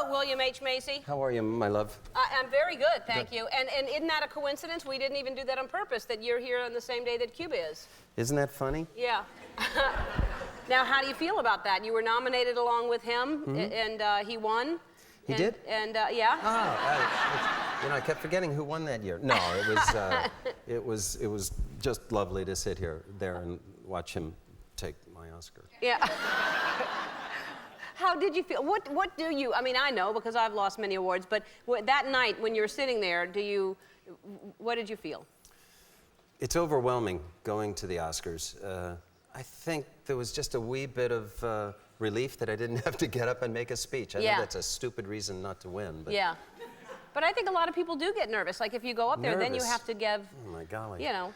Hello, William H. Macy. How are you, my love? I'm very good, thank you. And isn't that a coincidence? We didn't even do that on purpose, that you're here on the same day that Cuba is. Isn't that funny? Yeah. Now, how do you feel about that? You were nominated along with him, and he won. He did? And yeah. You know, I kept forgetting who won that year. No, it was just lovely to sit there and watch him take my Oscar. Yeah. How did you feel? What do you? I mean, I know because I've lost many awards, but that night when you were sitting there, what did you feel? It's overwhelming going to the Oscars. I think there was just a wee bit of relief that I didn't have to get up and make a speech. I know that's a stupid reason not to win, but yeah. But I think a lot of people do get nervous. Like if you go up there, then you have to give. Oh my golly. You know.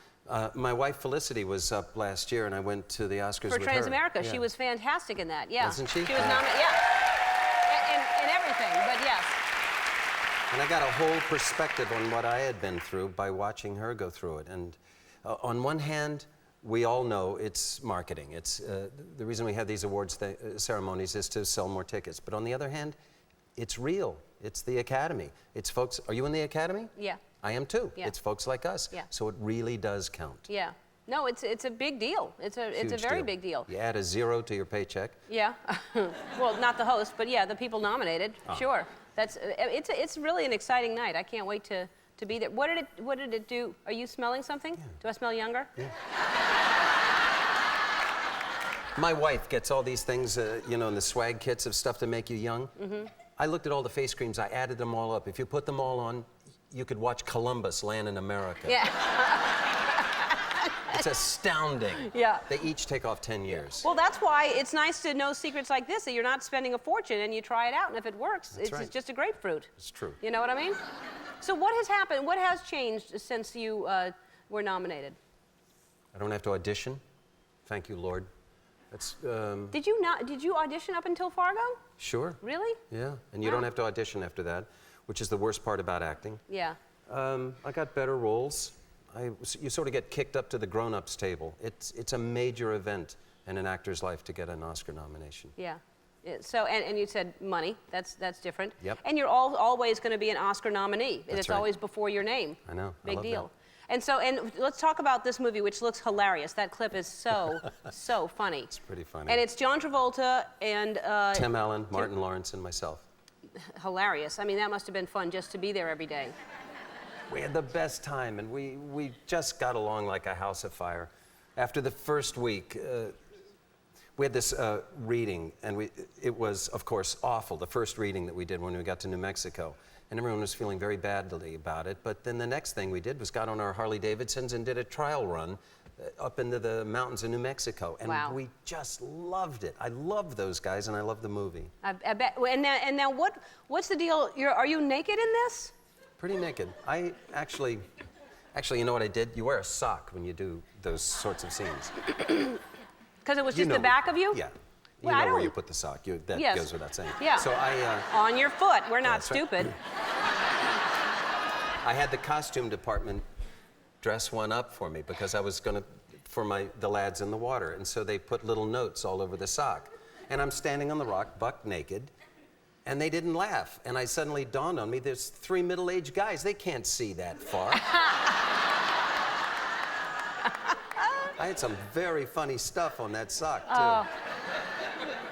My wife Felicity was up last year, and I went to the Oscars for with her. Transamerica. Yeah. She was fantastic in that. Yeah. Wasn't she? She was nominated. Yeah. In everything, but yes. And I got a whole perspective on what I had been through by watching her go through it. And on one hand, we all know it's marketing. It's the reason we have these awards ceremonies is to sell more tickets. But on the other hand, it's real. It's the Academy. It's folks. Are you in the Academy? Yeah. I am too. Yeah. It's folks like us. Yeah. So it really does count. Yeah. No, it's a big deal. It's a very big deal. You add a 0 to your paycheck. Yeah. Well, not the host, but yeah, the people nominated. Oh. Sure. It's really an exciting night. I can't wait to be there. What did it do? Are you smelling something? Yeah. Do I smell younger? Yeah. My wife gets all these things, you know, in the swag kits of stuff to make you young. Mm-hmm. I looked at all the face creams. I added them all up. If you put them all on, you could watch Columbus land in America. Yeah. It's astounding. Yeah. They each take off 10 years. Well, that's why it's nice to know secrets like this, that you're not spending a fortune and you try it out, and if it works, it's just a grapefruit. It's true. You know what I mean? So what has happened? What has changed since you were nominated? I don't have to audition. Thank you, Lord. That's, Did you audition up until Fargo? Sure. Really? Yeah, and you don't have to audition after that, which is the worst part about acting. Yeah. I got better roles. You sort of get kicked up to the grown-ups table. It's a major event in an actor's life to get an Oscar nomination. Yeah. So, and you said money. That's different. Yep. And you're always going to be an Oscar nominee. That's it's right. always before your name. I know. Big I love deal. That. And let's talk about this movie, which looks hilarious. That clip is so funny. It's pretty funny. And it's John Travolta and Tim Allen, Martin Lawrence, and myself. Hilarious. I mean, that must have been fun just to be there every day. We had the best time, and we just got along like a house of fire. After the first week, we had this reading, and it was, of course, awful, the first reading that we did when we got to New Mexico. And everyone was feeling very badly about it. But then the next thing we did was got on our Harley Davidsons and did a trial run up into the mountains of New Mexico. And we just loved it. I love those guys, and I love the movie. I bet. And now what's the deal? Are you naked in this? Pretty naked. I actually, you know what I did? You wear a sock when you do those sorts of scenes. Because it was just the back of you? Yeah. You know where you put the sock. That goes without saying. Yeah. So on your foot. We're not stupid. Right. I had the costume department dress one up for me because I was going to, for the lads in the water. And so they put little notes all over the sock. And I'm standing on the rock, buck naked, and they didn't laugh. And I suddenly dawned on me, there's 3 middle-aged guys. They can't see that far. I had some very funny stuff on that sock, too.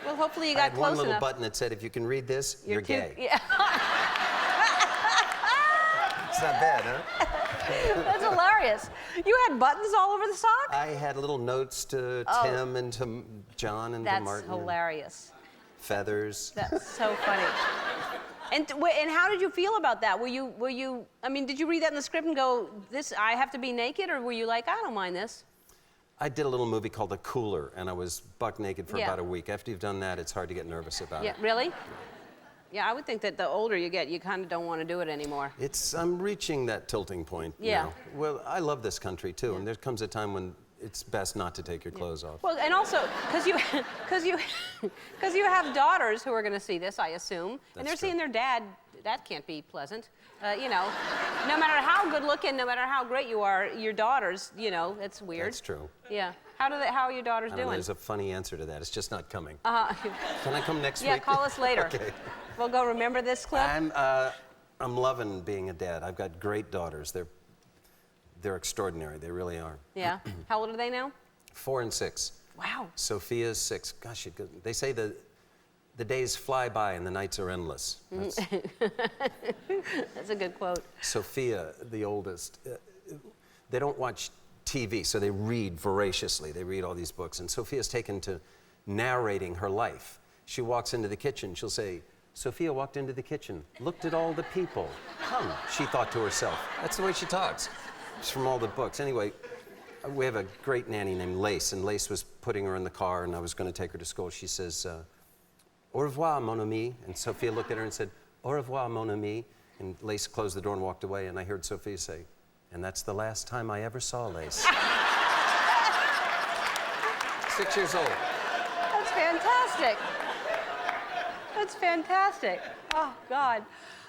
Well, hopefully you got close enough. I had one little button that said, if you can read this, you're gay. Yeah. It's not bad, huh? That's hilarious. You had buttons all over the sock? I had little notes to Tim and to John and to Martin. That's hilarious. Feathers. That's so funny. And how did you feel about that? Were you? I mean, did you read that in the script and go, I have to be naked, or were you like, I don't mind this? I did a little movie called The Cooler, and I was buck naked for about a week. After you've done that, it's hard to get nervous about it. Yeah, really? Yeah, I would think that the older you get, you kind of don't want to do it anymore. I'm reaching that tilting point now. Well, I love this country, too, and there comes a time when it's best not to take your clothes off. Well, and also, because you have daughters who are going to see this, I assume, and they're seeing their dad. That can't be pleasant. You know, no matter how good looking, no matter how great you are, your daughters, you know, it's weird. That's true. Yeah. How are your daughters I don't know, doing? there's a funny answer to that. It's just not coming. Uh, Can I come next yeah, week? call us later. Okay. We'll go remember this clip. I'm loving being a dad. I've got great daughters. They're extraordinary. They really are. Yeah. How old are they now? 4 and 6. Wow. Sophia's 6. Gosh, they say the days fly by and the nights are endless. That's a good quote. Sophia, the oldest, they don't watch TV, so they read voraciously. They read all these books. And Sophia's taken to narrating her life. She walks into the kitchen. She'll say, Sophia walked into the kitchen, looked at all the people. She thought to herself. That's the way she talks. It's from all the books. Anyway, we have a great nanny named Lace, and Lace was putting her in the car, and I was going to take her to school. She says, au revoir, mon ami. And Sophia looked at her and said, au revoir, mon ami. And Lace closed the door and walked away, and I heard Sophia say, and that's the last time I ever saw Lace. 6 years old. That's fantastic. That's fantastic. Oh, God.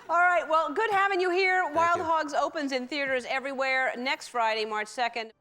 All right, well, good having you here. Wild you. Hogs opens in theaters everywhere next Friday, March 2nd.